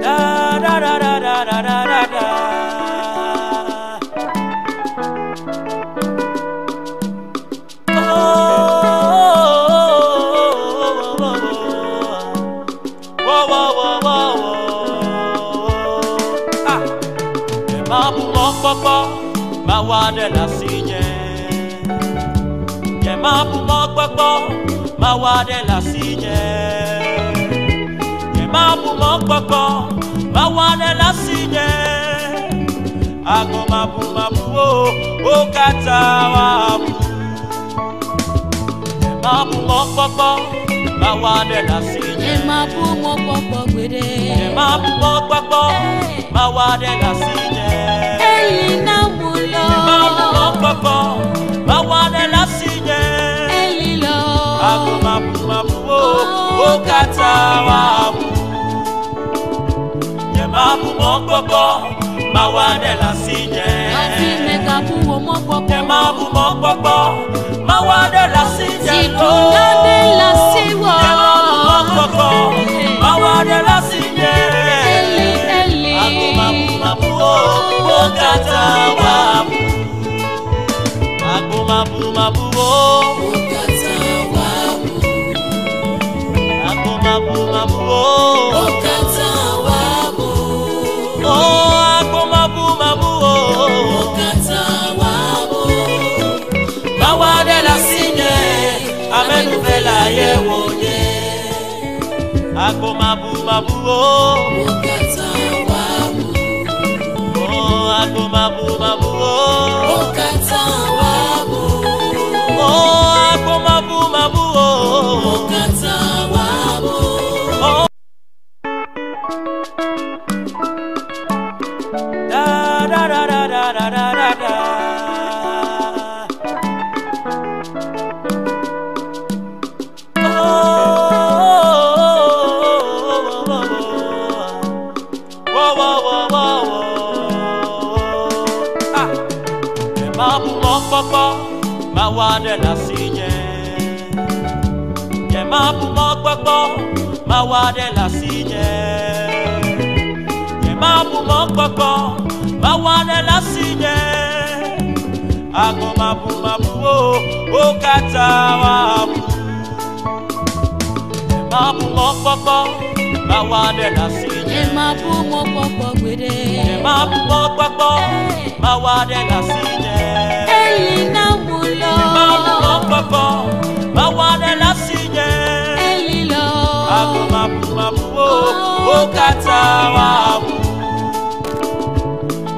Da da da da da da da da. Ma wa de la signe. Ye ma bu mo gbogbo, ma wa de la signe. Ye ma bu mo gbogbo, ma wa de la signe. Ago ma bu o kata wa bu. Ye ma bu mo gbogbo, ma wa de la signe. Ye ma bu mo gbogbo gbede. Ye ma bu mo gbogbo, ma wa de la signe. Elina mulo. Ma wa de la signe. Elilo. Ago ma bu o kata wa bu. Ye ma bu mo gbogbo, ma wa de la signe. Ati mega bu wo mo gbogbo. Ye ma bu mo gbogbo, ma wa de la signe. Siduna de la siwo. Ye ma bu mo gbogbo, ma wa de la signe. Eli. Ago ma bu o kata wa bu. Ago ma bu o kata wa bu. Ago ma bu o kata wa bu. Oh, ago ma bu o kata wa bu. Ma wa de la signe, amenu vela ye wonye. Ago ma bu o kata wa bu. Oh, ago ma bu o kata wa bu. Oh, ago ma bu o kata wa bu. Oh. Da da da da da da da da. Ma wa de la signe. Ye ma bu mo gbogbo, ma wa de la signe. Ye ma bu mo gbogbo, ma wa de la signe. Ago ma bu o kata wa bu. Ye ma bu mo gbogbo, ma wa de la signe. Ye ma bu mo gbogbo gbede. Ye ma bu mo gbogbo, ma wa de la signe. Elina mulo. Ma wa de la signe. Elilo. Ago ma bu o kata wa bu.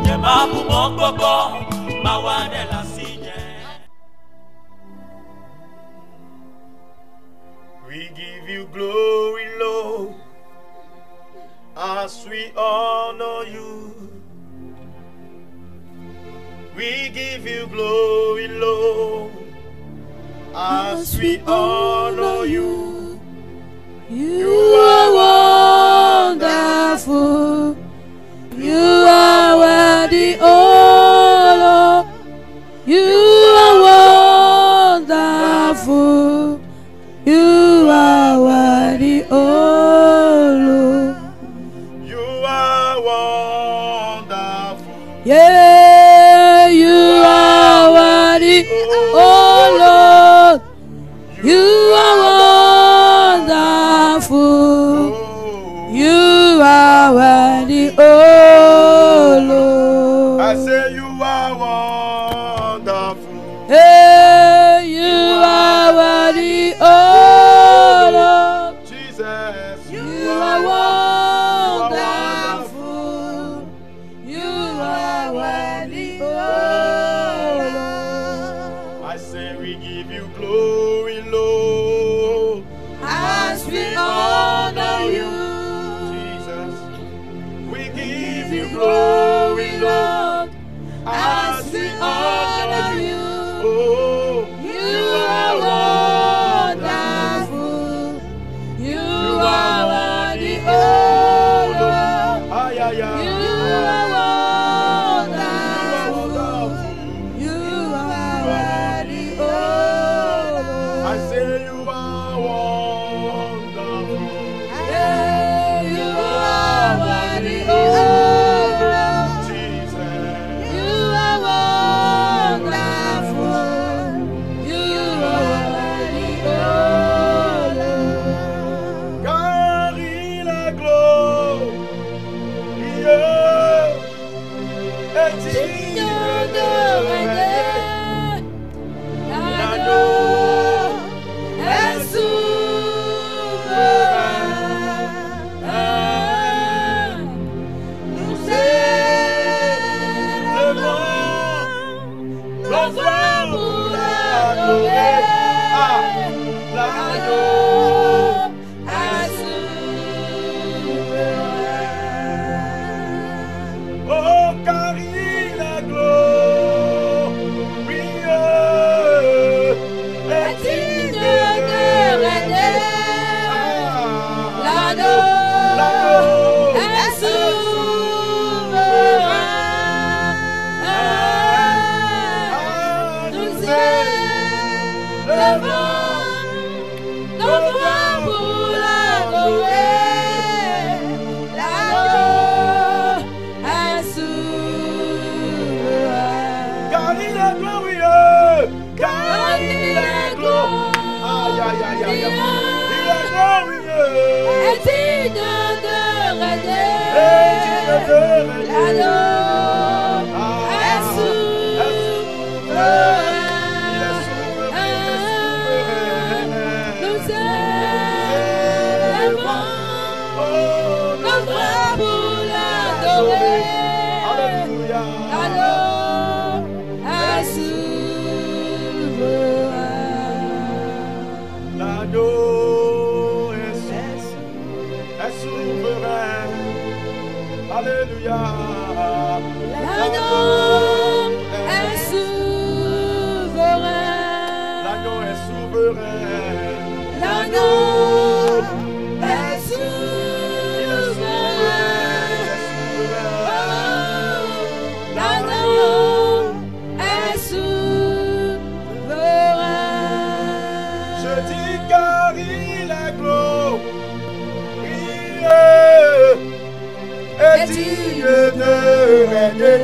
Ye ma bu mo gbogbo, ma wa de la signe. We give you glory, Lord, as we honor you. We give you glory, Lord, as we honor you. You are wonderful. You are worthy, oh Lord. You are wonderful. You are worthy, oh Lord. You are wonderful. Yeah, you are worthy, oh Lord. You are wonderful. You are worthy, oh Lord. I say you are wonderful. Hey, you are worthy, oh Lord. Jesus, You are wonderful. You are worthy, oh Lord. I say we give you glory, Lord, As we honor you, Jesus. We give you glory, glory, Lord, Lord. As we honor you, oh, you are wonderful. You are worthy, oh Lord. ay, ay, ay. You are wonderful. You are worthy, oh Lord. I say you are wonderful. levons nos voix pour l'adorer. L'agneau est souverain. Car il est glorieux. Car il est glorieux. Aïe, aïe, aïe, aïe, aïe. Il est glorieux. Et digne de régner. L'agneau est souverain. Nous élevons nos voix pour l'adorer. Alléluia. L'agneau est souverain. L'agneau est souverain. Alléluia. L'agneau est souverain. L'agneau est souverain. L'agneau est souverain. L'agneau est souverain. Je dis car il est glorieux et digne de régner.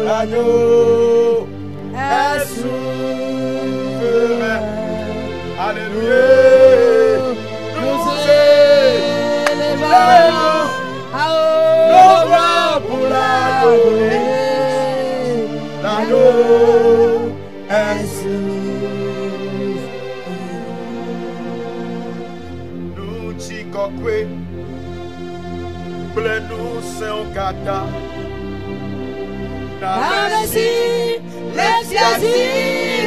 L'agneau est souverain. Alléluia. Nous élevons nos voix pour l'adorer. L'agneau est souverain. Nous t'y coquons, plein-nous c'est un kata. Navesi, les yazis,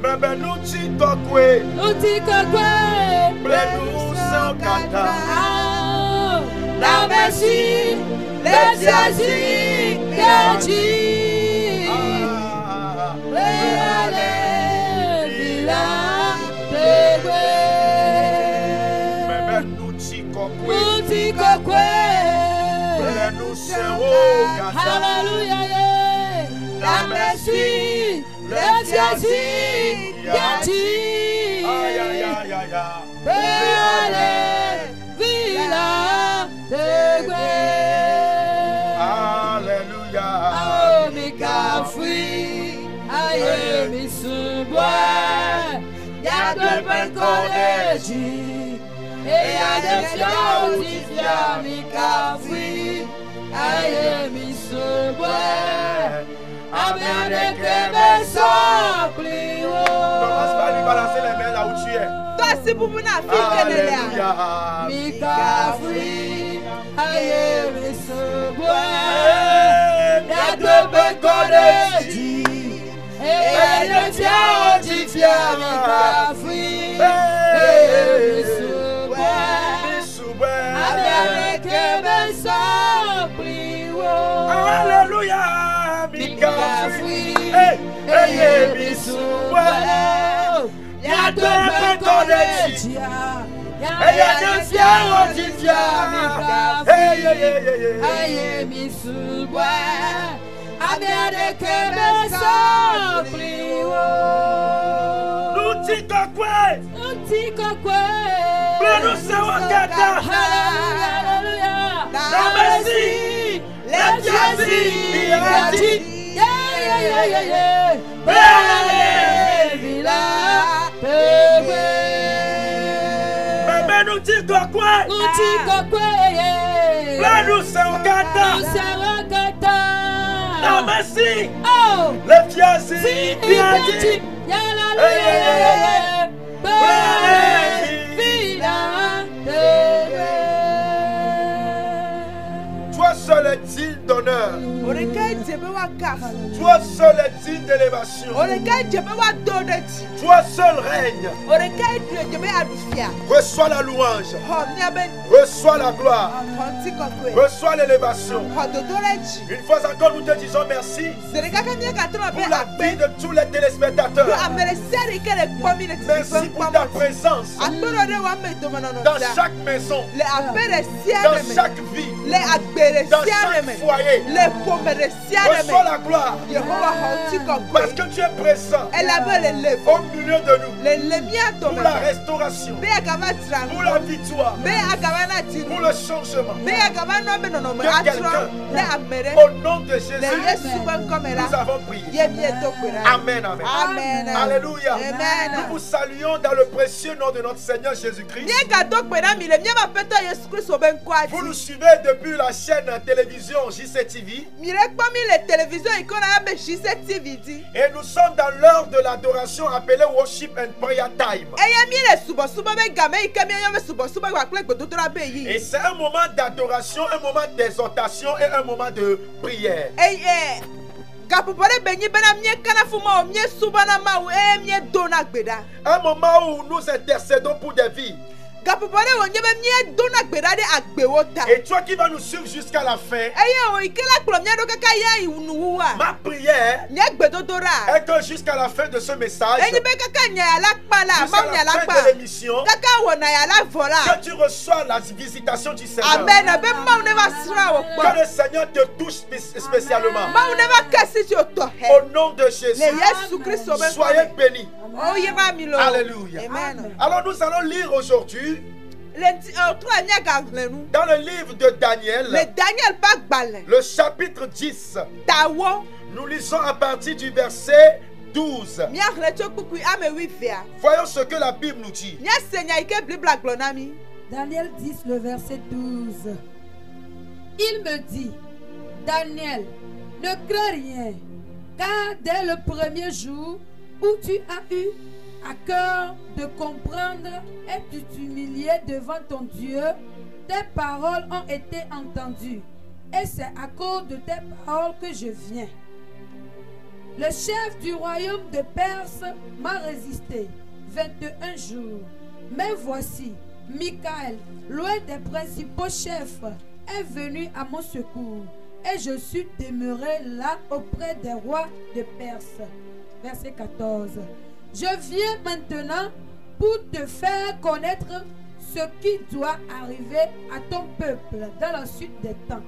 Bébé nous t'y coquons, Uti kokwe, plein-nous c'est un kata. la Messi, les yazis, yaji, ale, vila, tegwe. Bébé nous t'y coquons, Uti kokwe, plein-nous c'est un kata. hallelujah, la Messi, les yazis, yaji. Aïe, aïe, aïe, aïe, aïe. Bele, vila, tegwe. Alléluia. Oh, mi kafui, aye, mi subwa. Ya de pen koneji, e ya de fiautifia, mi kafui, aye, mi subwa. Amen, de krebe sopliwo. Commence pas à lui balancer les mains là où tu es. Alléluia. Mikafui, aye misubwe, yadobe koneji, eye tia mikafui, misubwe, abianeke besopliwo. Alléluia. Mikafui, eye misubwe, yadobe koneji. Aye misubwe, abianeke besopliwo. Nous t'y coquons, Uti kokwe, plein-nous c'est un kata. hallelujah, La Messi, les yazis, yaji. Bele, vila, tegwe. Bébé nous t'y coquons, Uti kokwe, plein-nous c'est un kata. Usarakata. La Messi, Oh, les yazis, yaji. Toi seul est digne d'honneur. Oreka jebe wa gaf. Toi seul est digne d'élévation. Oreka jebe wa dodeji. Toi seul règne. Oreka jebe adufia. Reçois la louange. Homnya ben Reçois la gloire. honti kokwe. Reçois l'élévation. Hododoreji. Une fois encore, nous te disons merci Sereka kamia katro be pour la vie abe. de tous les Yo téléspectateurs. amere seri kele pomi ne Merci pour ta présence Agboro de wa me domanono dans ja. chaque maison, Le abere dans siare me. chaque vie, Le agbere dans siare me. chaque foyer. Le pomere siare Reçois me. la gloire Yehowa honti parce kokwe. que tu es présent Elle avait le levo. au milieu de nous Le lemia pour la domanono. restauration, Be agava tram. pour la victoire, Be agava na tiru. pour le changement. Be agava no me nono me De atro. quelqu'un. Le amere. Au nom de Le Jésus, yesu ben komera. nous avons prié. Ye mi eto kwera. Amen, amen. Amen. Alléluia. Amen. Nous vous saluons dans le précieux nom de notre Seigneur Jésus-Christ. Nye gato kwera mi le mi ba peto Yesu Kristo ben kwati. Vous nous suivez depuis la chaîne télévision JCTV Mi le kpomi le télévision ikona ya be shise TV di. et nous sommes dans l'heure de l'adoration appelée Worship and Prayer Time. Eye mi le subo subo be game ike mi yo be subo subo wa kle gbodotora be Et yi. c'est un moment d'adoration, un moment d'exhortation et un moment de prière. Gapopore benyi bena mi kana fuma o mi subo na ma o mi dona gbeda. Un moment où nous intercédons pour des vies. Gapopore o nye be mi dona gbeda de agbewo ta. Et toi qui vas nous suivre jusqu'à la fin, Eye o ikela kplo mi do kaka ya iwunu wa. ma prière Nye gbedodora. est que jusqu'à la fin de ce message, Enyi be kaka nya ya la kpala, jusqu'à ma nya la la fin kpa. de l'émission, Kaka wo na ya la vola. que tu reçois la visitation du Seigneur. Amen. Be ma ne va sra o Que kpa. le Seigneur te touche spécialement. Ma ne va kasi ti o to he. Au nom de Jésus, Le Yesu Kristo ben soyez bénis. Oh ye ba mi lo. Alléluia. Amen. Alors nous allons lire aujourd'hui Le trois nya gangle nu. dans le livre de Le Daniel, Daniel pas gbale. le chapitre 10. Tawo. Nous lisons à partir du verset 12. Mia hle chokuku ame wi fia. Voyons ce que la Bible nous dit. Mia senya ike blibla glonami. Daniel 10, le verset 12. Il me dit, Daniel, ne crains rien, car dès le premier jour où tu as eu à cœur de comprendre et de t'humilier devant ton Dieu, tes paroles ont été entendues, et c'est à cause de tes paroles que je viens. Le chef du royaume de Perse m'a résisté 21 jours. Mais voici, Michael, l'un des principaux chefs, est venu à mon secours, et je suis demeuré là auprès des rois de Perse. Verset 14. Je viens maintenant pour te faire connaître ce qui doit arriver à ton peuple dans la suite des temps.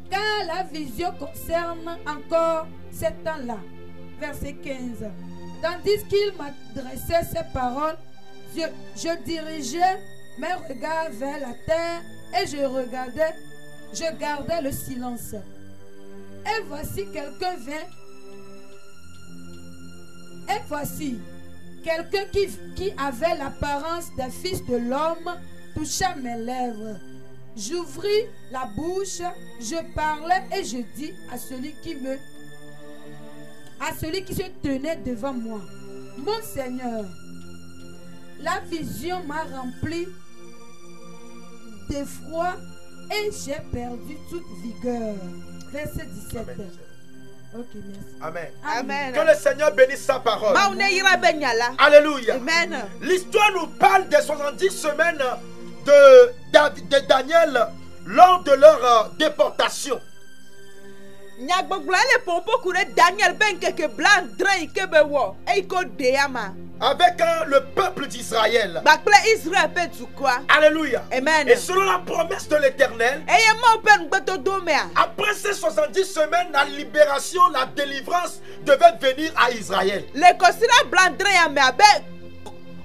Car la vision concerne encore ces temps-là. Verset 15. Tandis qu'il m'adressait ces paroles, je dirigeais mes regards vers la terre et je gardais le silence. Et voici quelqu'un vint. Et voici quelqu'un qui avait l'apparence d'un fils de l'homme toucha mes lèvres. J'ouvris la bouche, je parlais et je dis à celui qui se tenait devant moi, mon Seigneur, la vision m'a rempli d'effroi et j'ai perdu toute vigueur. Verset 17. Amen. Ok, merci. Amen. Amen. Que le Seigneur bénisse sa parole. Ma une ira benyala. Alléluia. Amen. L'histoire nous parle des 70 semaines de Daniel lors de leur déportation. Nyagbogla le pompo kure Daniel ben keke blanc drain kebe wo e ko deyama. Avec le peuple d'Israël. Bakle Israël pe tukwa. Alléluia. Amen. Et selon la promesse de l'Éternel, Eye mo pen gbeto domea. après ces 70 semaines, la libération, la délivrance devait venir à Israël. Le kosira blanc drain ya me abe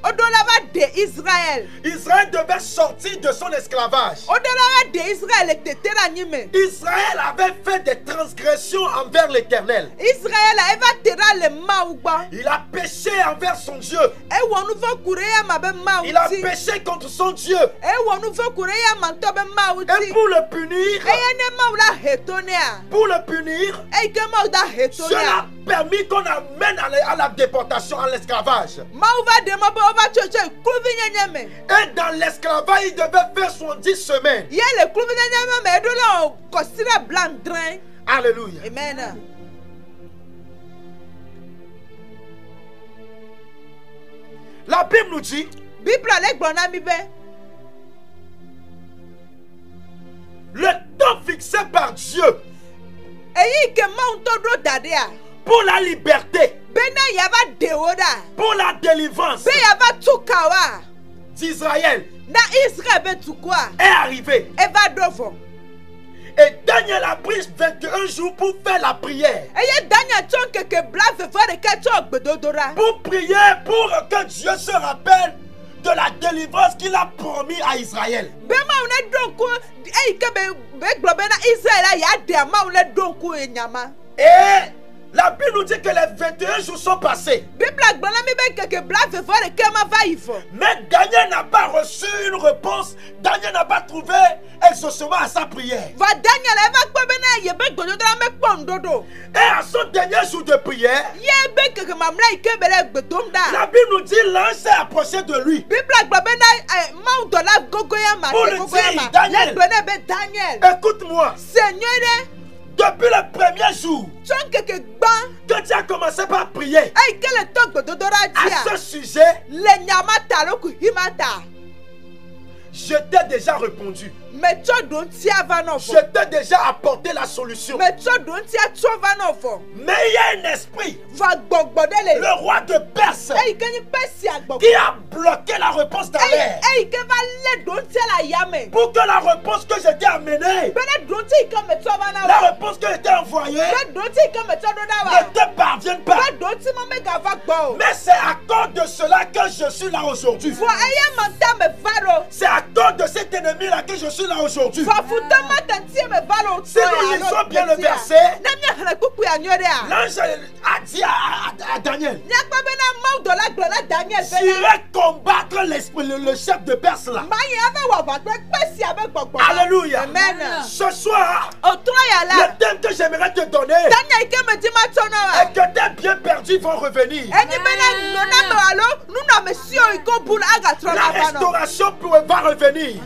odolava de Israël. Israël devait sortir de son esclavage. Odolava de Israël tetera nyime. Israël avait fait des transgressions envers l'Éternel. Israël a eva tera le maugba. Il a péché envers son Dieu. E wonu fo kure ya mabe Il a mauti. péché contre son Dieu. E wonu fo kure ya manto be Et mauti. pour le punir, Eye ne maula hetonia. pour le punir, E ke mauda Dieu hetonia. l'a permis qu'on amène à la déportation, à l'esclavage. Et dans l'esclavage, il devait faire 70 semaines. Alléluia. Amen. La Bible nous dit, le temps fixé par Dieu pour la liberté, pour la délivrance d'Israël est arrivé. Et Daniel a pris 21 jours pour faire la prière. Pour prier pour que Dieu se rappelle de la délivrance qu'il a promis à Israël. Et la Bible nous dit que les 21 jours sont passés. Mais Daniel n'a pas reçu une réponse. Daniel n'a pas trouvé exaucement à sa prière. Et à son dernier jour de prière, la Bible nous dit l'ange s'est approché de lui pour lui dire, Daniel, écoute-moi. Depuis le premier jour que tu as commencé par prier à ce sujet, je t'ai déjà répondu. Je t'ai déjà apporté la solution. Mais il y a un esprit, le roi de Perse, qui a bloqué la réponse dans l'air. Pour que la réponse que je t'ai amenée, la réponse que je t'ai envoyée, ne te parvienne pas. Mais c'est à cause de cela que je suis là aujourd'hui. C'est à cause de cet ennemi-là que je suis là aujourd'hui. Si nous lisons bien le verset, l'ange a dit à Daniel, j'irai combattre le chef de Perse là. Alléluia. Ce soir, le thème que j'aimerais te donner est que tes biens perdus vont revenir. La restauration va revenir.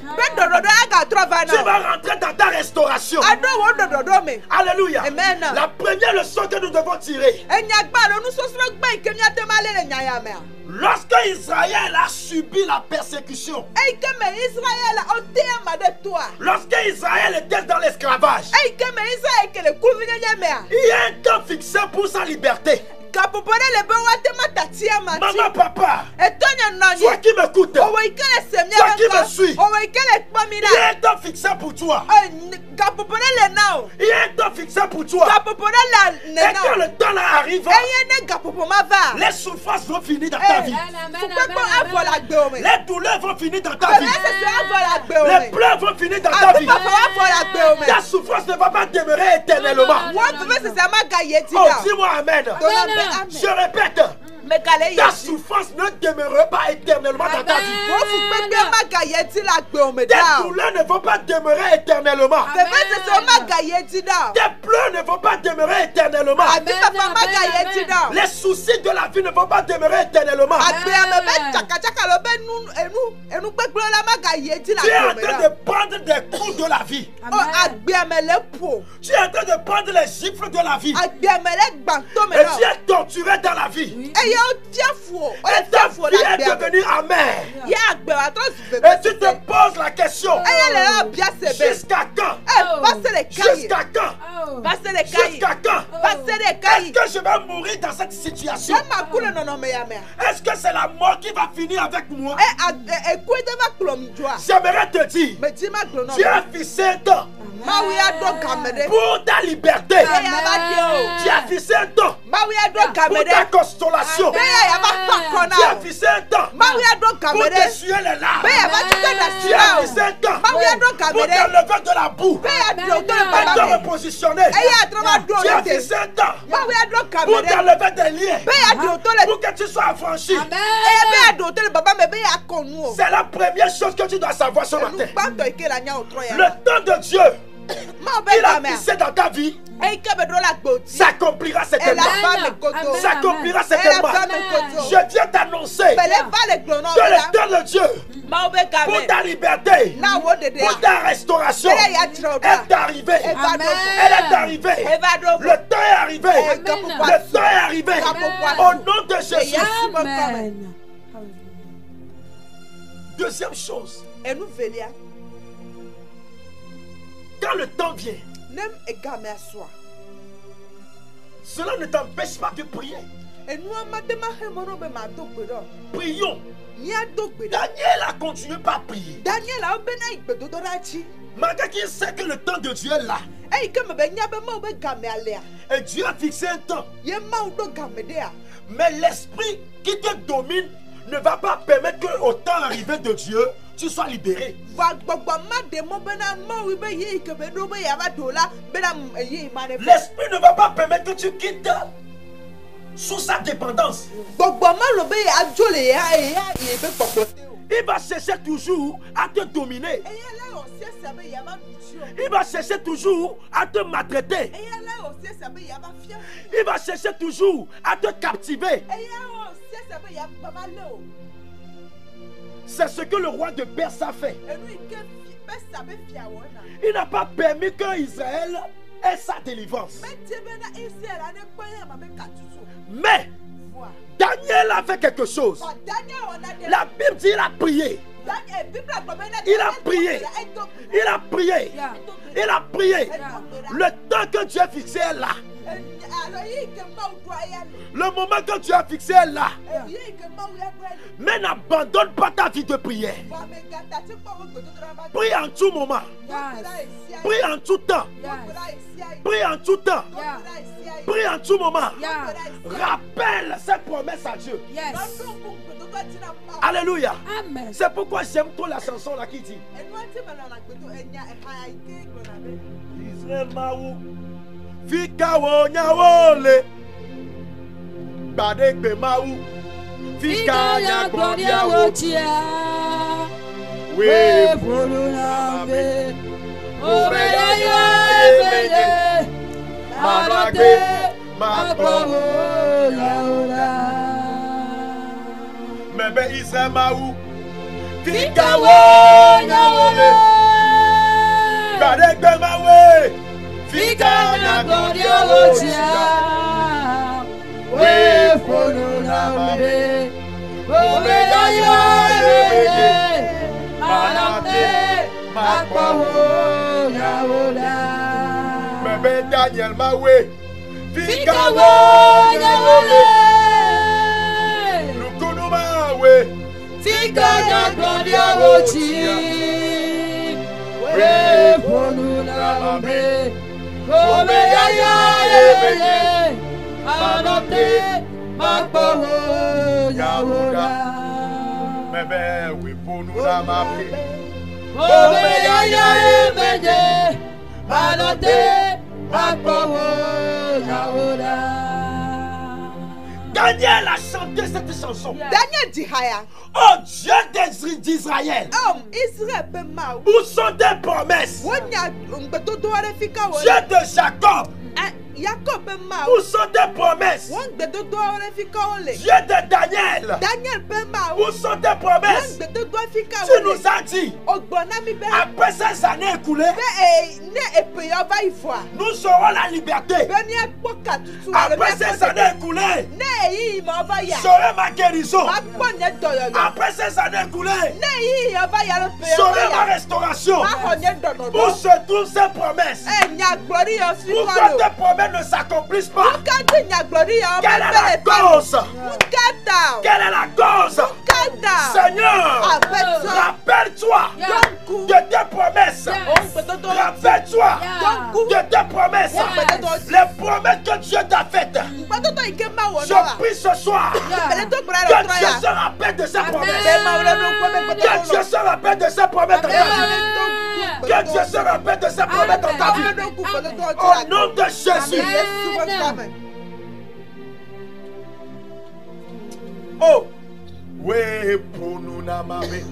Tu vas rentrer dans ta restauration. Alléluia. La première leçon que nous devons tirer, lorsque Israël a subi la persécution, lorsque Israël était dans l'esclavage, il y a un temps fixé pour sa liberté. Maman, papa, toi qui m'écoutes, toi qui me suis, il y a un temps fixé pour toi. Il y a un temps fixé pour toi. Et quand le temps là arrive, les souffrances vont finir dans ta vie. Les douleurs vont finir dans ta vie. Les pleurs vont finir dans ta vie. Ta souffrance ne va pas demeurer éternellement. Oh, dis-moi amen. Je répète, ta souffrance ne demeurera pas éternellement dans ta vie. Tes douleurs ne vont pas demeurer éternellement. Tes pleurs ne vont pas demeurer éternellement. Les soucis de la vie ne vont pas demeurer éternellement. Tu es en train de prendre des coups de la vie. Tu es en train de prendre les gifles de la vie. Et tu es torturé dans la vie. Et ta vie est devenue amère. Et tu te poses la question, jusqu'à quand? Jusqu'à quand? Jusqu'à quand? Est-ce que je vais mourir dans cette situation? Est-ce que c'est la mort qui va finir avec moi? J'aimerais te dire, tu as fixé un temps pour ta liberté. Tu as fixé un temps pour ta consolation. Tu as fixé un temps pour t'essuyer les larmes. Tu as fixé un temps pour t'enlever de la boue et te repositionner. Tu as fixé un temps pour t'enlever des liens, pour que tu sois affranchi. C'est la première chose que tu dois savoir ce matin. Le temps de Dieu il a fixé dans ta vie s'accomplira certainement. S'accomplira certainement. Je viens t'annoncer que le temps de Dieu pour ta liberté, pour ta restauration est arrivé. Elle est arrivée. Le temps est arrivé. Le temps est arrivé. Au nom de Jésus. Amen. Deuxième chose. Quand le temps vient, cela ne t'empêche pas de prier. Prions. Daniel a continué par prier. Malgré qu'il sait que le temps de Dieu est là. Et Dieu a fixé un temps. Mais l'esprit qui te domine ne va pas permettre qu'au temps arrivé de Dieu, tu sois libéré. L'esprit ne va pas permettre que tu quittes sous sa dépendance. Il va chercher toujours à te dominer. Il va chercher toujours à te maltraiter. Il va chercher toujours à te captiver. C'est ce que le roi de Perse a fait. Il n'a pas permis que Israël ait sa délivrance. Mais Daniel a fait quelque chose. La Bible dit qu'il a prié. Il a prié. Il a prié. Il a prié. Le temps que Dieu a fixé est là. Le moment que Dieu a fixé est là. Mais n'abandonne pas ta vie de prière. Prie en tout moment. Prie en tout temps. Prie en tout temps. Prie en tout moment. Rappelle ses promesses à Dieu. Alléluia. C'est pourquoi j'aime trop la chanson là qui dit Israël Maou Fika wo nyawole Badekbe Maou Fika nyagonia wotia We volunambe Obeya yebele Marake Makowo yaola Mebe Israël Maou Fika wo nyawole Badekbe Maou Fika na gloria wotia We volunambe Obeya yebele Marake Makowo yaola Mebe Daniel Mawe Fika wo nyawole Lukunu Mawe Fika na gloria wotia We volunambe Obeya yebele Marake Makowo yaola Mebe we volunambe Obeya yebele Marake Makowo yaola. Daniel a chanté cette chanson. Daniel dit haya. Oh Dieu d'Israël. Où sont tes promesses? Dieu de Jacob. Où sont tes promesses? Dieu de Daniel. Où sont tes promesses? Tu nous as dit, après ces années écoulées, nous aurons la liberté. Après ces années écoulées, j'aurai ma guérison. Après ces années écoulées, j'aurai ma restauration. Où se trouvent ces promesses? Pourquoi tes promesses ne s'accomplissent pas? Quelle est la cause? Quelle est la cause? Seigneur, rappelle-toi de tes promesses. Rappelle-toi de tes promesses. Les promesses que Dieu t'a faites. Je prie ce soir que Dieu se rappelle de ses promesses. Que Dieu se rappelle de ses promesses. Que Dieu se rappelle de ses promesses dans ta vie. Au nom de Jésus. Oh, we ponuna mame.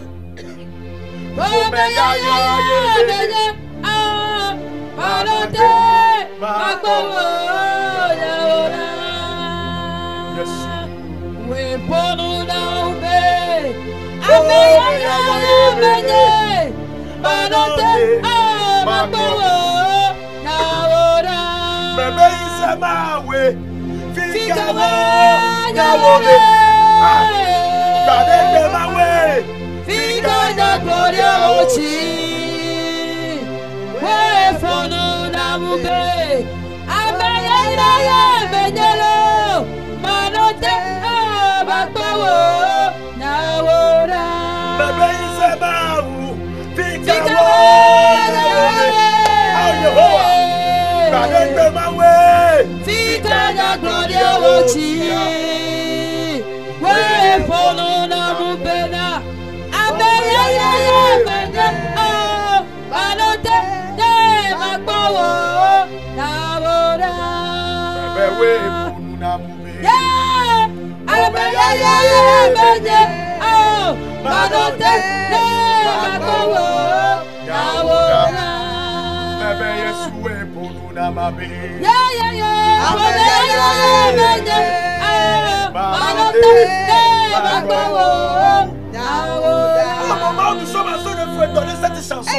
Nous sommes en train de fredonner cette chanson.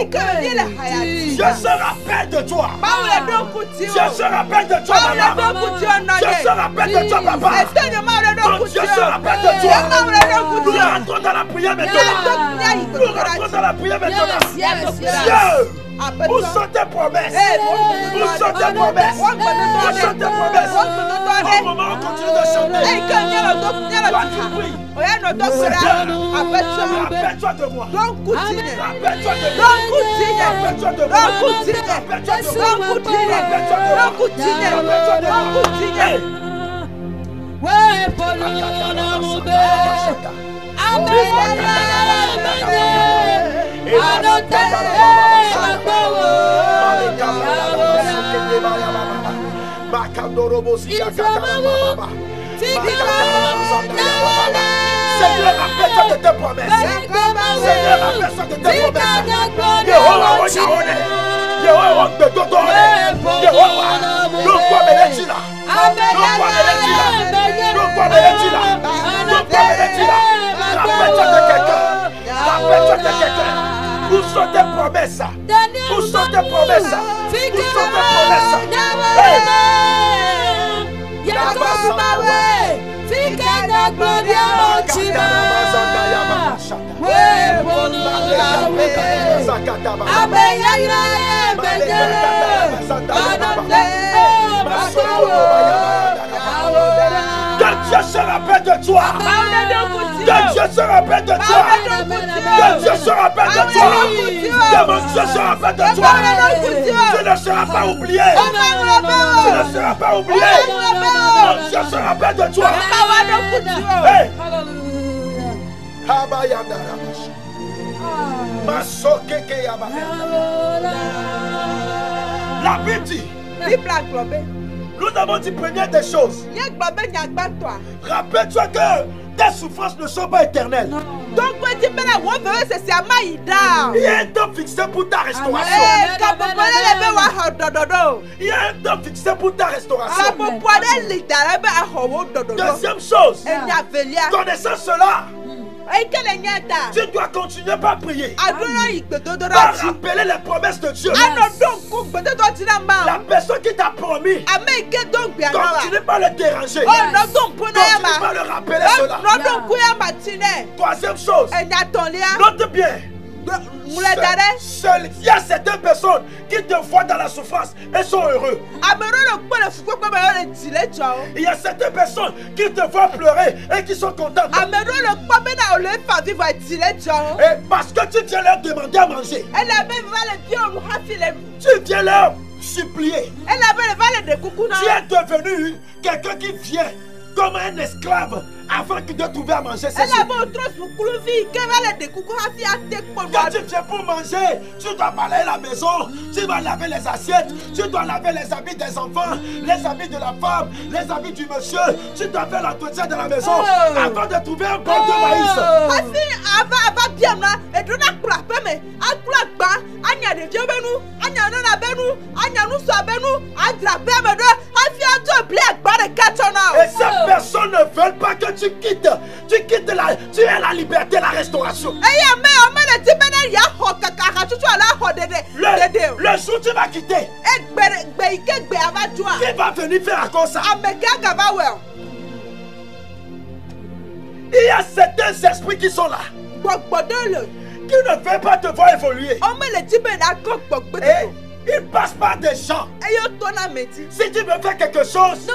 Je se rappelle de toi. Je se rappelle de toi, maman. Je se rappelle de toi, papa. Je se rappelle de toi. Nous rentrons dans la prière maintenant. Nous rentrons dans la prière maintenant. Dieu, où sont tes promesses? Où sont tes promesses? Où sont tes promesses? Au moment où on continue de chanter, toi tu pries. Rappelle-toi de moi. Rappelle-toi de moi. Rappelle-toi de moi. Rappelle-toi de moi. Seigneur, rappelle-toi de tes promesses. Seigneur, rappelle-toi de tes promesses. Yehovah, Yehovah, rappelle-toi de quelqu'un. Rappelle-toi de quelqu'un. Où sont tes promesses? Où sont tes promesses? Où sont tes promesses? Que Dieu se rappelle de toi. Que Dieu se rappelle de toi. Que Dieu se rappelle de toi. Que mon Dieu se rappelle de toi. Tu ne seras pas oublié. Tu ne seras pas oublié. Mon Dieu se rappelle de toi. La Bible dit, nous avons dit première des choses. Rappelle-toi que tes souffrances ne sont pas éternelles. Donc, il y a un temps fixé pour ta restauration. Il y a un temps fixé pour ta restauration. Deuxième chose, connaissant cela, tu dois continuer par prier. Par rappeler les promesses de Dieu. La personne qui t'a promis, continue pas le déranger. Continue pas le rappeler cela. Troisième chose, note bien. Il y a certaines personnes qui te voient dans la souffrance et sont heureux. Il y a certaines personnes qui te voient pleurer et qui sont contentes. Et parce que tu viens leur demander à manger, tu viens leur supplier. Tu es devenu quelqu'un qui vient comme un esclave Avant de trouver à manger, c'est Quand tu viens pour manger, tu dois balayer la maison, tu dois laver les assiettes, tu dois laver les habits des enfants, les habits de la femme, les habits du monsieur, tu dois faire l'entretien de la maison avant de trouver un bol de maïs. Et ces personnes ne veulent pas que tu quittes. Tu es la liberté, la restauration. Le jour où tu vas quitter, qui va venir faire encore ça? Il y a certains esprits qui sont là, qui ne veulent pas te voir évoluer. Il passe par des gens. Si tu veux faire quelque chose,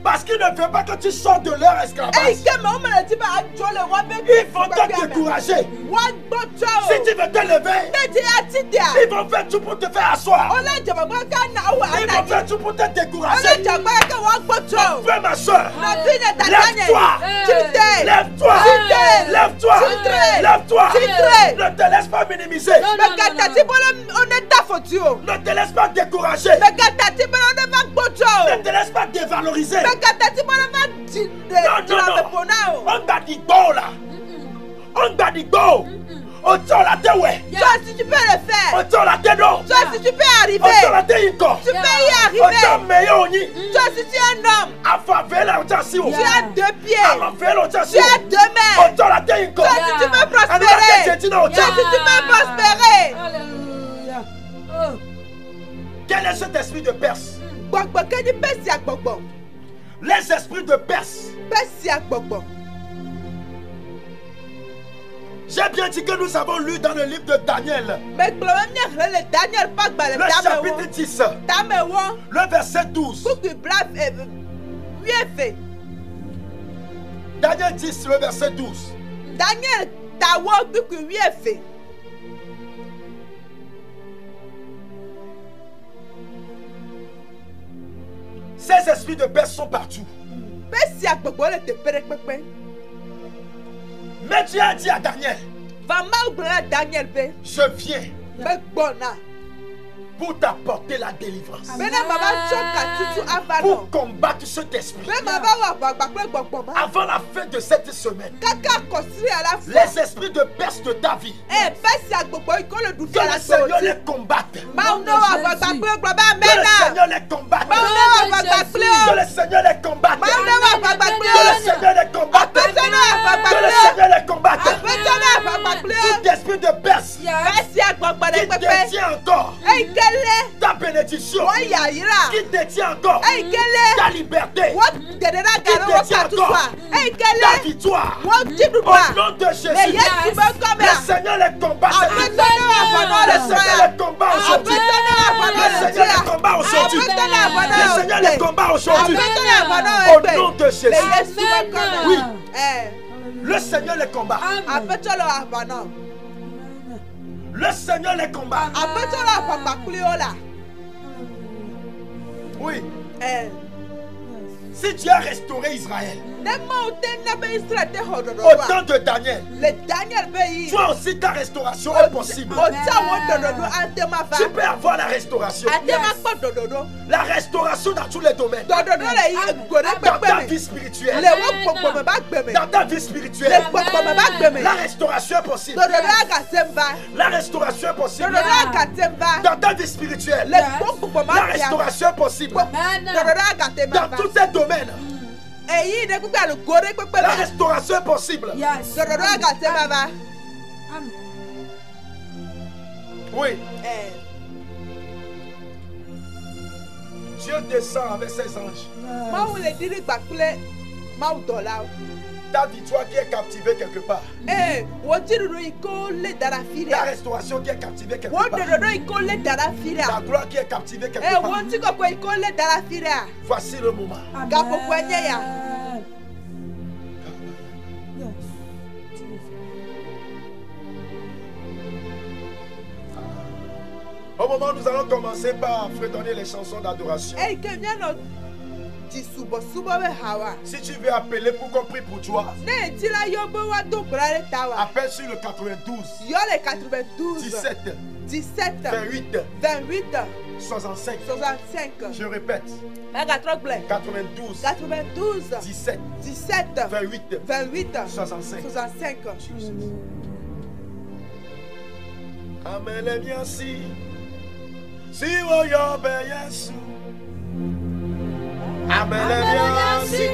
parce qu'ils ne veulent pas que tu sortes de leur esclavage, ils vont te décourager. Si tu veux te lever, ils vont faire tout pour te faire asseoir. Ils vont faire tout pour te décourager. Frère, ma soeur, lève-toi. Lève-toi. Lève-toi. Lève-toi. Ne te laisse pas minimiser. Ne te laisse pas décourager. Ne te laisse pas dévaloriser. Non. On t'a dit go là. On t'a dit go. On t'a la tête ouais. Toi si tu peux le faire. On t'a la tête non. Toi si tu peux arriver. On t'a la tête encore. Tu peux y arriver. On t'a meilleur ni. Toi si tu es un homme. Affaire là on t'a si. Tu as 2 pieds. Affaire on t'a si. Tu as 2 mains. On t'a la tête encore. Toi si tu peux prospérer. Toi si tu peux prospérer. Alléluia. Quel est cet esprit de Perse? Les esprits de Perse. J'ai bien dit que nous avons lu dans le livre de Daniel, le chapitre 10, le verset 12. Daniel 10, le verset 12. Ces esprits de Perse sont partout. Mais Dieu a dit à Daniel, je viens pour t'apporter la délivrance, pour combattre cet esprit. Avant la fin de cette semaine, les esprits de Perse de ta vie, que le Seigneur les combatte. Que le Seigneur les combatte. Que le Seigneur les combatte. Que le Seigneur les combatte. Que le Seigneur les combatte. Tout esprit de Perse qui détient encore ta bénédiction, qui détient encore ta liberté, qui détient encore ta victoire, au nom de Jésus, le Seigneur les combat. Le Seigneur les combat aujourd'hui. Le Seigneur les combat aujourd'hui. Le Seigneur les combat aujourd'hui. Au nom de Jésus. Oui. Le Seigneur les combat. Le Seigneur les combat. Oui. Si Dieu a restauré Israël au temps de Daniel, toi aussi ta restauration est possible. Tu peux avoir la restauration. La restauration dans tous les domaines. Dans ta vie spirituelle. Dans ta vie spirituelle. La restauration est possible. La restauration est possible. Dans ta vie spirituelle. La restauration est possible. Dans tous ces domaines. La restauration est possible. Oui. Dieu descend avec ses anges. Ta victoire qui est captivée quelque part. Ta restauration qui est captivée quelque part. Ta gloire qui est captivée quelque part. Voici le moment. Au moment où nous allons commencer par fredonner les chansons d'adoration, Si tu veux appeler pour qu'on prie pour toi, appelle sur le 92 17 28 65. Je répète. 92 17 28 65. Amen. Bien si voyons Yesu. Amen. Bien si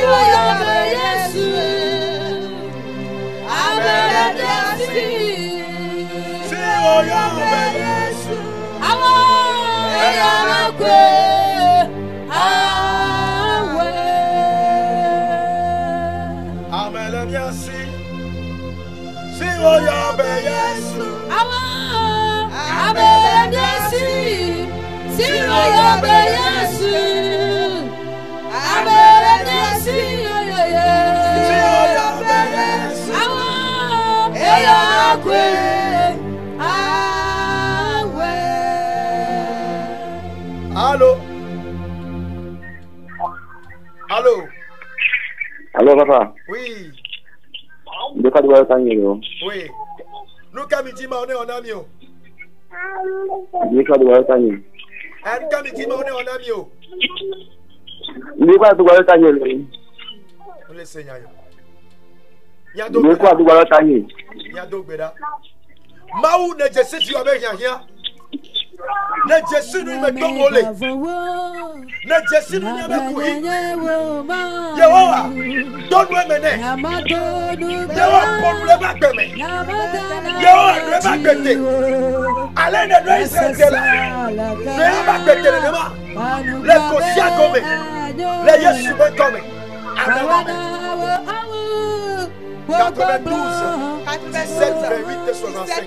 voyons Yesu. Amen. Bien si voyons Yesu. Amen. Bien si voyons Yesu. Amen. Bien si voyons Yesu. Amen. Bien si Allô? Allô? Allô, papa? Oui. De quoi tu vas t'ennuyer? Oui. Nous, comme il dit, on est en ami. De quoi tu vas t'ennuyer? Comme il dit, on est en ami. De quoi tu vas t'ennuyer? On laisse Seigneur. De quoi tu vas t'ennuyer? Il y a d'autres bédas. Maou ne sais tu avec rien. Ne Jésus nous met ton mollet. Ne Jésus nous met courir. Yehowa, donne-moi mener. Yehowa, pour le bac de main. Yehowa, le bac de thé. Allez, ne doit Israël là. Le bac de thé, les Kosia comme. Les Yeshua comme. Amen. 92 17 28 65.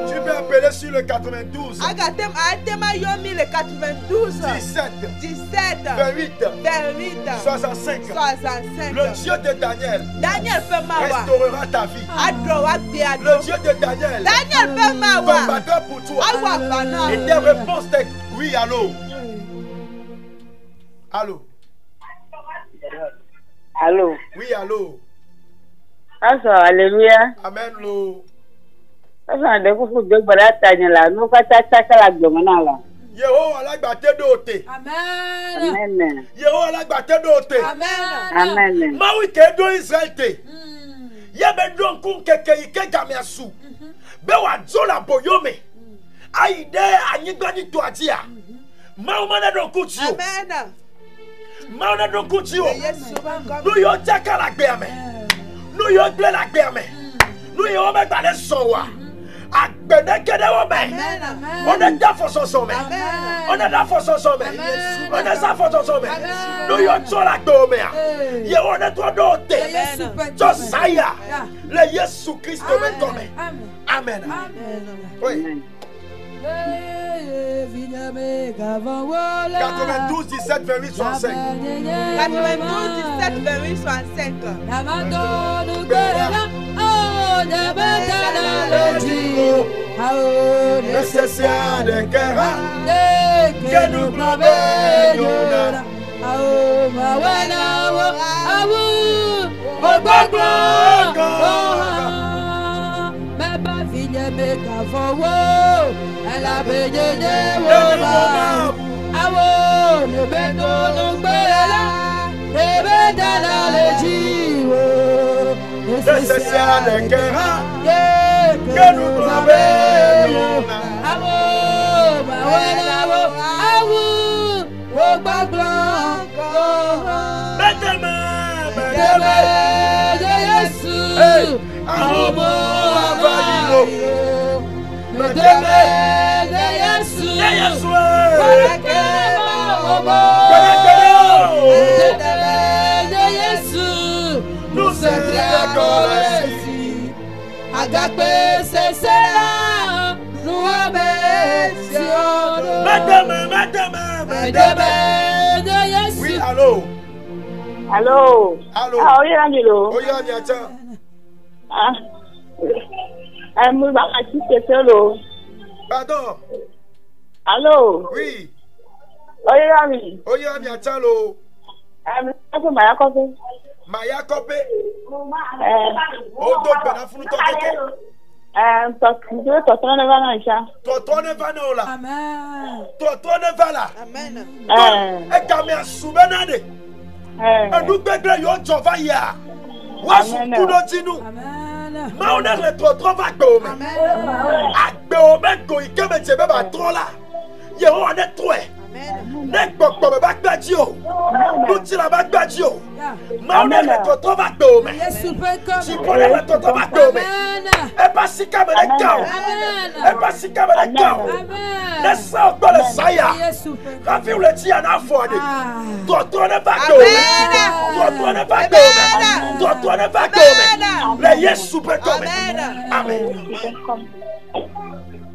Tu peux appeler sur le 92 le 92 17 28 65. Le Dieu de Daniel restaurera ta vie. Le Dieu de Daniel combattra pour toi. Et tes réponses sont oui, allô. Allô. Allô. Oui, allô. Alléluia. Amen, lo. Yehowa l'agbate doté. Amen. Yehowa l'agbate doté. Amen. Maui kedo Israël te. Yebe don kun keke ike gamiasu. Be wa zola boyome. Aide anyigbani to atia. Mau mana don kutio. Amen. Mau na don kutio. Nu yo jaka la gbe ame. Nu yo gbe la gbe ame. Nu yo me gba le sowa. Agbenekede wo me. On est da for so me. On est da for so me. On est sa for so me. Nu yo zola gbe o me a. Ye on est to do te. Josiah. Le Jésus Christ me tome. Amen. Oui. 92 17 28 65. 92 17 28 65. Nécessaire de cœur que nous promettons. Elle a baigné awo ne beto no gbela ebe dala le jiwo nécessaire des cœurs que nous trouvons. Nous Agapé, c'est cela, nous remercions. Madame, oui, allô. Allô. Allô. Ah, oui, allô. Oui, attends. Ah. Moi, je suis solo. Pardon. Allô. Oui. Oui, allô. Oui, attends. Maya Kope. Maya Kope. Amen.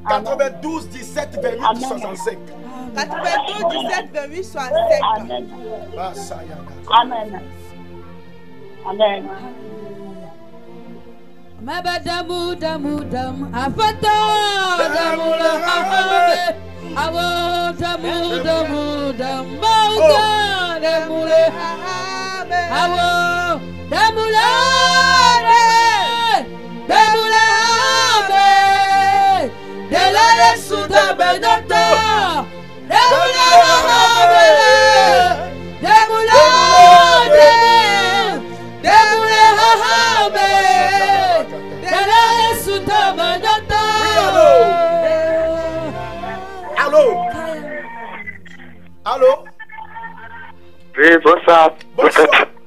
92 17 28 65. 92 17 28 65. Amen. Amen. Amen. Mabadamu damu dam afato damu le awo damu damu dam bauta damu le awo damu le de la Yesu tabernacle damu Allô. Allô. Oui, bonsoir.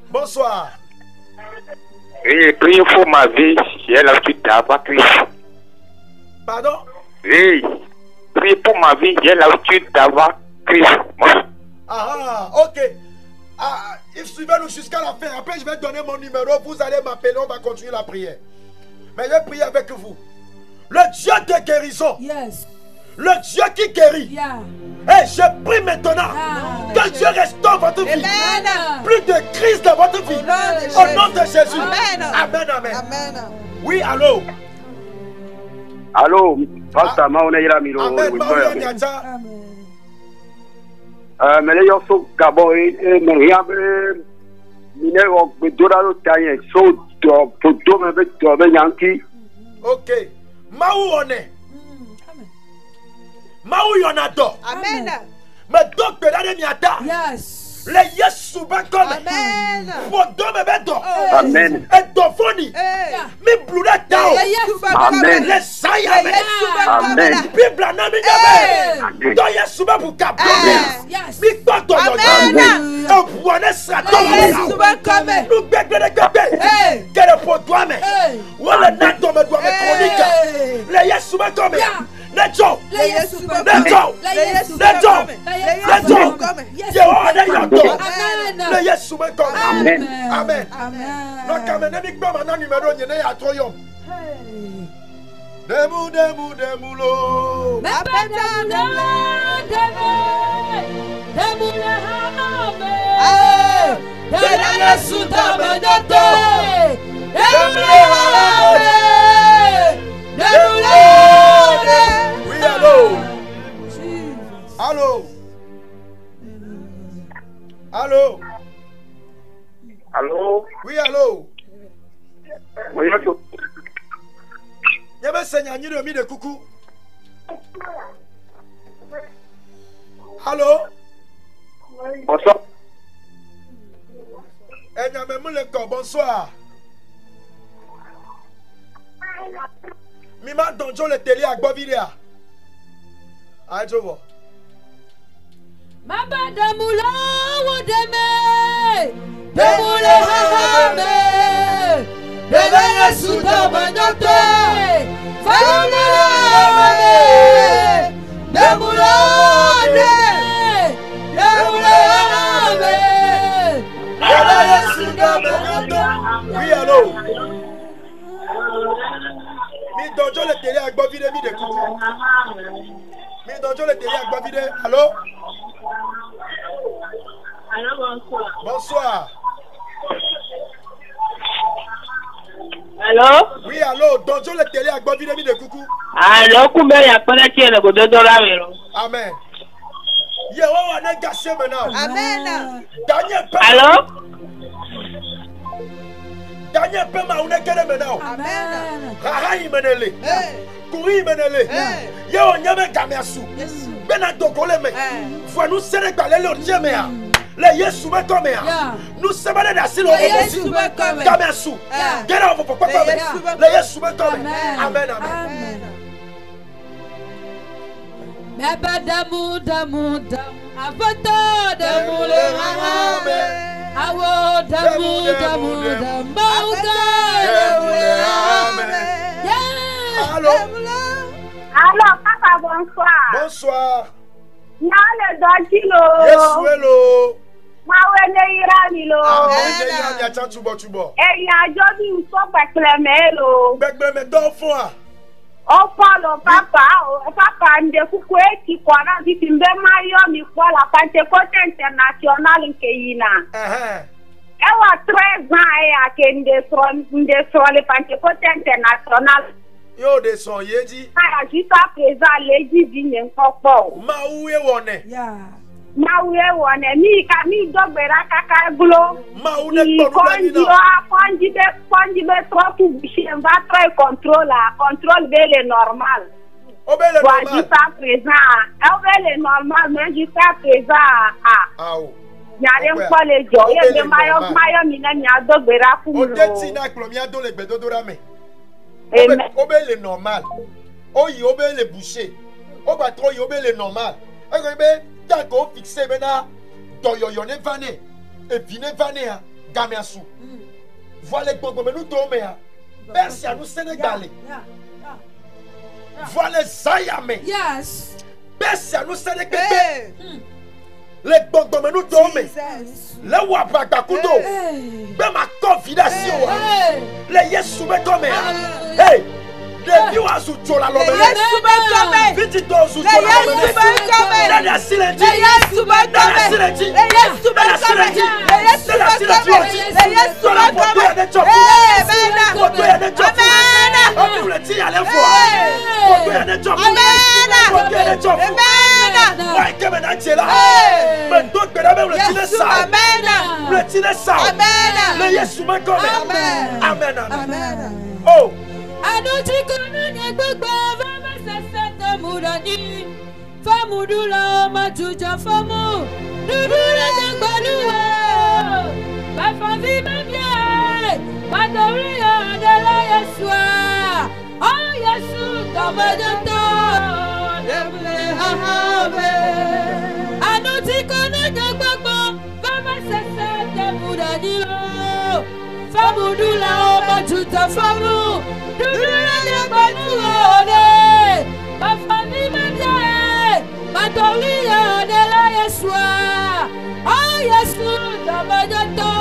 Bonsoir. Oui, priez pour ma vie. J'ai l'habitude d'avoir Christ. Pardon? Oui, priez pour ma vie. J'ai l'habitude d'avoir Christ. Ah, ok. Ah, suivez-nous jusqu'à la fin. Après, je vais donner mon numéro. Vous allez m'appeler. On va continuer la prière. Mais je vais prier avec vous. Le Dieu de guérison. Yes. Le Dieu qui guérit. Yeah. Et je prie maintenant que Dieu restaure votre vie. Plus de crise dans votre vie. Au nom de Jésus. Amen. Amen. Oui, allô. Allô. Pasteur Maoneira Miro. Amen. Mais les gens sont Gabon et rien. Ok. Maou on est. Maou yonado. Amen. Mais donc pedane miata. Yes. Le Yesu ben comme. Amen. Podo me bedo. Amen. Et dofoni. Mi blure tao. Amen. Le saya me. Amen. Bible na mi gabe. Do Yesu ben buka. Yes. Mi toto yo. Amen. O buone sa to. Yesu ben comme. Nu gbegbe gbegbe. Kere po doa me. Wala na do me kronika. Le Yesu ben comme. Nejo. Nejo. Le Yesu me comme. Amen. Amen. Donc amène mi gba mana numéro nyene ya toyom. Demu lo. Oui, allô. Allô. Allô. Allô. Oui, allô. Oui, allô. Yebe senya nyiro mi de kuku. Allô. Bonsoir. Enyame muleko, bonsoir. Mima donjo le télé à Gboviria. Aïe, je vois. Maba damula wodeme. Demule hahame. Bebele suta banyote. Famule hahame. Demule hahame. Demule hahame. Bebele suta banyote. Oui, allô. Mi donjo le télé à Gboviria, mi de coucou. Mi donjo le télé à Gboviria. Allô? Allô, bonsoir. Bonsoir. Allô? Oui, allô, donjo le télé à Gboviria, mi de coucou. Allô, kumbe ya pala tiene ko dodola wero. Amen. Ye wa na gâché maintenant. Amen. Daniel Pema. Allô? Daniel Pema ou na kere maintenant. Amen. Haha imenele. Hey. Kuri imenele. Ye o nyame gamesu. Yes. Bena dogole me. Voi nous serre balé le diemea. Le Yesu be come ya. Nous sebale da silo Yesu be come. Gamesu. Get out of papa. Le Yesu be come. Amen. Amen. Baba damu damu damu. Avota damu le hahame. Awo damu damu damu. Bauga damu le hahame. Allô? Allô, papa, bonsoir. Bonsoir. Nale dojilo. Yesu hello. Mawene iranilo. Amen. Ya chan tubo. Eyin ajo bi nso pekleme lo. Gbegbe me do fún a. O follow papa nde kuku eti kwana bitimbe mayo mi kwa la Pentecote International nke yina. Ewa 13 ans ya ke nde so le Pentecote International. Yo de son yeji. Aya jusqu'à présent leji dinye nkokpo. Ma uwe wone. Mauye wone mi ka mi dogbera kaka glo. Maune konji be trop bouché va très contrôle bele normal. Obele normal. Jusqu'à présent, obele normal mais jusqu'à présent Nyare mkwale jo ye de mayo mina nya dogbera ku. O deti na klomia do le gbedodora me. Obele normal. Oyi obele bouché. Oba trop yi obele normal. Ebe Tako fixé bena doyoyo ne vane et vine vane a gameasu. Voilà gbogbo menu tome a. Persia nous Sénégalais. Voilà Zayame. Yes. Persia nous Sénégalais. Le gbogbo menu tome. Le wabaka kudo. Be ma confidation. Le Yesu be tome a. Hey. The you are so chola lo. Yesu be come. Viti do so chola lo. Yesu be come. Dada silenti. Yesu be come. Silenti. Yesu be come. Yesu be come. Yesu be come. Amen. Oh. Anuti konunya gbogbo fama sasata mudani famudula majuja famu dudula jagbaluwa bafavi mabye badoria adela Yesua oh Yesu tabajato demle hahame anuti konunya gbogbo fama sasata mudani famudula majuja famu dudula jagbaluwa bafavi mabye badoria adela Yesua oh Yesu tabajato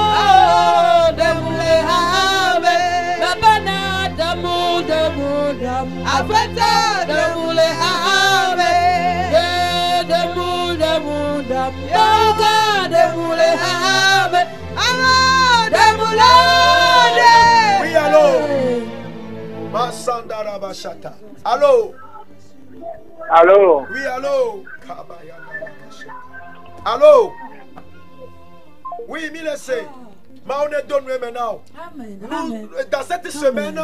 demle hahame babana damu afata demle hahame demu bauga demle hahame demle. Oui, allô. Masandara Bashata. Allô. Allô. Oui, allô. Allô. Oui, Milesse. Mais on est donné maintenant. Amen. Dans cette semaine,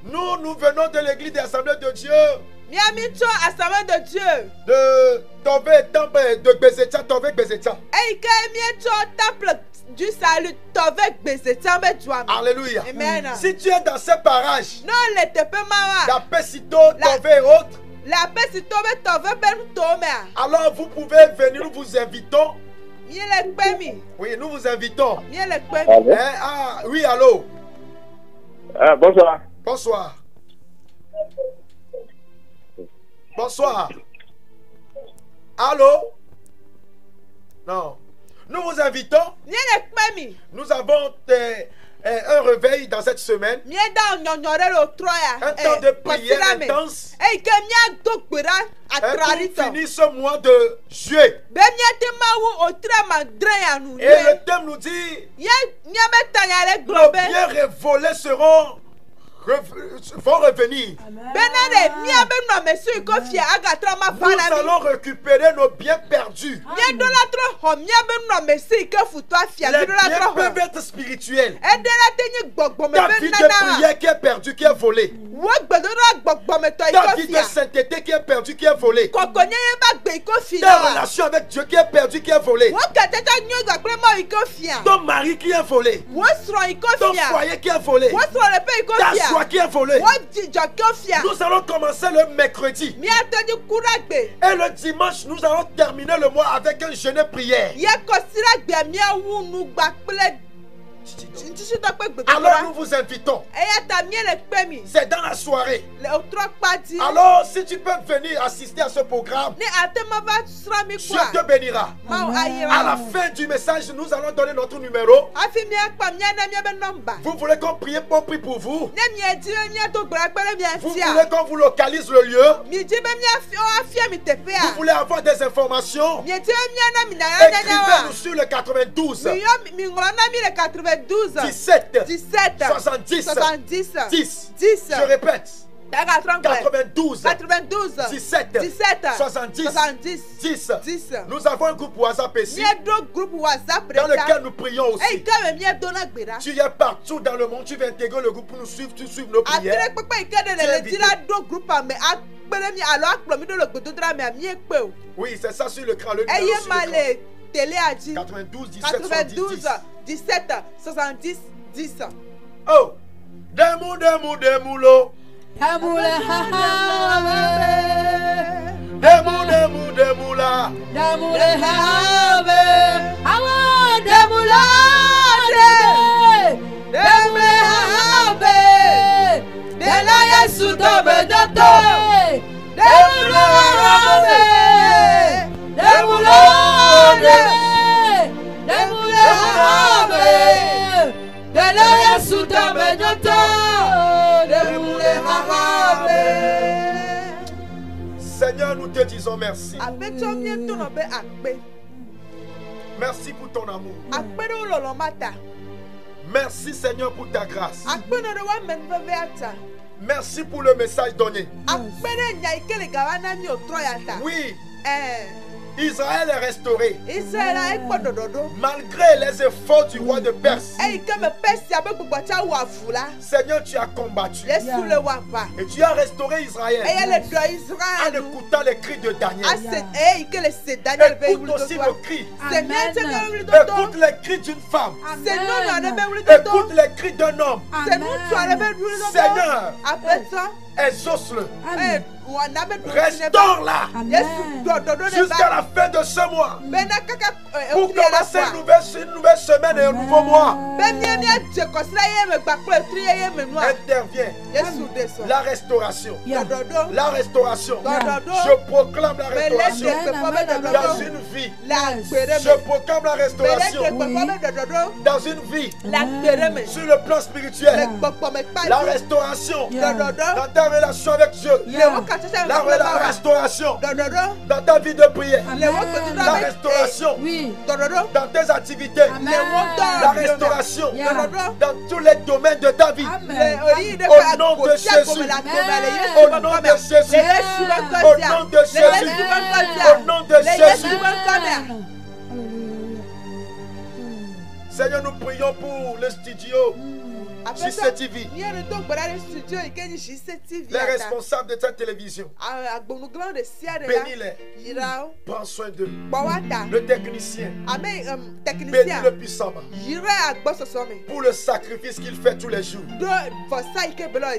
nous venons de l'église des assemblées de Dieu. Assemblée de Dieu. De tomber temple de Bezetia, tomber Bezetia. Temple du salut, alléluia. Amen. Si tu es dans ces parages, non, les la Pesito, Tove et autres, la Pesito, alors vous pouvez venir, nous vous invitons. Oui, nous vous invitons. Ah, oui, allô. Bonsoir. Bonsoir. Bonsoir. Allô? Non. Nous vous invitons. Nous avons un réveil dans cette semaine. Un temps de prière intense. Pour finir ce mois de juillet. Et le thème nous dit, nos biens révolés vont revenir. Nous allons récupérer nos biens perdus. Les biens peuvent être spirituels. Ta vie de prière qui est perdue, qui est volée. Ta vie de sainteté qui est perdue, qui est volée. Ta relation avec Dieu qui est perdue, qui est volée. Ton mari qui est volé. Ton foyer qui est volé. Ta joie qui est volée. Nous allons commencer le mercredi. Et le dimanche, nous allons terminer le mois avec un jeûne et prière. Alors nous vous invitons. C'est dans la soirée. Alors si tu peux venir assister à ce programme, Dieu te bénira. À la fin du message, nous allons donner notre numéro. Vous voulez qu'on prie pour vous? Vous voulez qu'on vous localise le lieu? Vous voulez avoir des informations? Écrivez-nous sur le 92 17 70 10. Je répète. 92 17 70 10. Nous avons un groupe WhatsApp ici dans lequel nous prions aussi. Tu es partout dans le monde, tu vas intégrer le groupe pour nous suivre, tu suives nos prières. Oui, c'est ça sur l'écran. Le numéro sur 92 17 70 10. Oh, demoulo. Demoula. Seigneur, nous te disons merci. Merci pour ton amour. Merci Seigneur pour ta grâce. Merci pour le message donné. Oui. Israël est restauré. Malgré les efforts du roi de Perse. Seigneur, tu as combattu. Et tu as restauré Israël. En écoutant les cris de Daniel. Écoute aussi le cri. Écoute les cris d'une femme. Écoute les cris d'un homme. Seigneur, exauce-le. Restaure-la jusqu'à la fin de ce mois pour commencer une nouvelle semaine et un nouveau mois. Interviens. La restauration. La restauration. Je proclame la restauration dans une vie. Je proclame la restauration dans une vie. Sur le plan spirituel. La restauration dans ta relation avec Dieu. La restauration dans ta vie de prière. La restauration dans tes activités. La restauration dans tous les domaines de ta vie. Au nom de Jésus. Au nom de Jésus. Au nom de Jésus. Au nom de Jésus. Seigneur, nous prions pour le studio. JC TV. Les responsables de cette télévision. Bénis-les. Prends soin d'eux. Le technicien. Bénis le puissant. Pour le sacrifice qu'il fait tous les jours.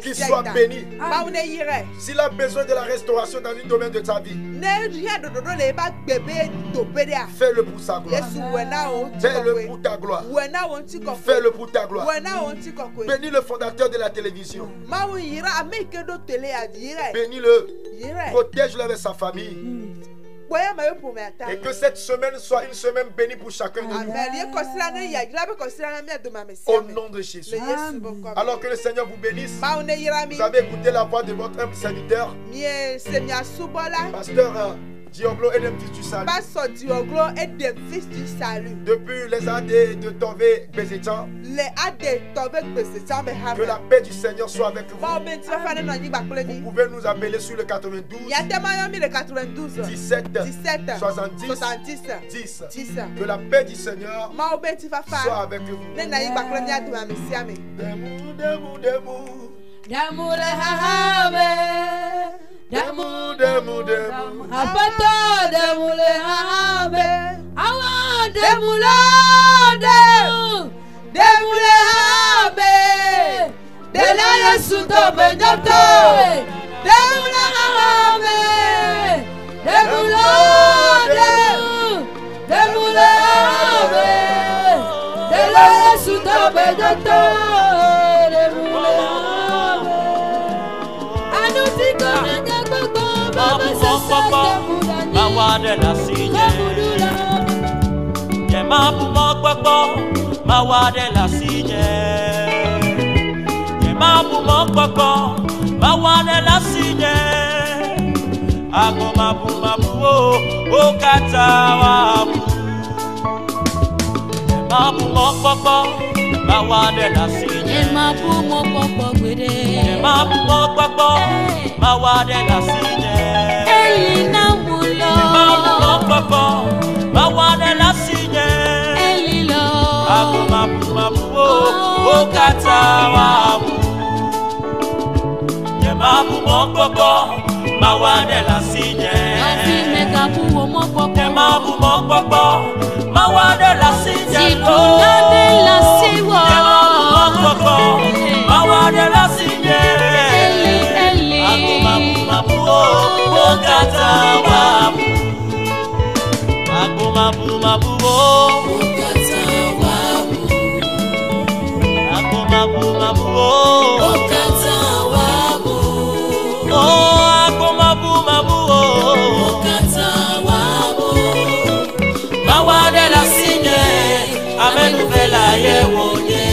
Qu'il soit béni. S'il a besoin de la restauration dans un domaine de ta vie, fais-le pour sa gloire. Fais-le pour ta gloire. Fais-le pour ta gloire. Bénis le fondateur de la télévision. Bénis-le. Protège-le avec sa famille. Et que cette semaine soit une semaine bénie pour chacun de nous. Au nom de Jésus. Alors que le Seigneur vous bénisse. Vous avez écouté la voix de votre humble serviteur, Pasteur Dioglo et des fils du salut. Depuis les années de Tové Bézétan. Que la paix du Seigneur soit avec vous. Vous pouvez nous appeler sur le 92 17 70 10. Que la paix du Seigneur soit avec vous. Demu Apato demu le habe awa demu le habe de la Yesu to benjato demu le habe demu le habe de la Yesu to benjato demu le habe anuti ko Mawa de la signe, Yema Bumo Papa, Mawa de la signe, Yema Bumo Papa, Mawa de la signe, Agoma Buma Buo, Okatawa, Yema Bumo Papa, Mawa de la signe, Yema Bumo Papa, Yema Bumo Papa, Mawa de la signe. Elina mulo papa mawa de la signe elilo akuma buo okata wa yema buo papa mawa de la signe afime kabuo mo papa yema buo papa mawa de la signe sikuna de la siwa yema buo papa mawa de la signe eli akuma buo okata wa akuma buo okata wa akuma buo okata wa oh akuma buo okata wa mawa de la signe amenu vela yewonye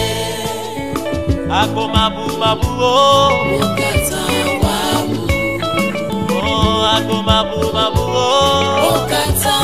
akuma buo okata wa Agoma buo okata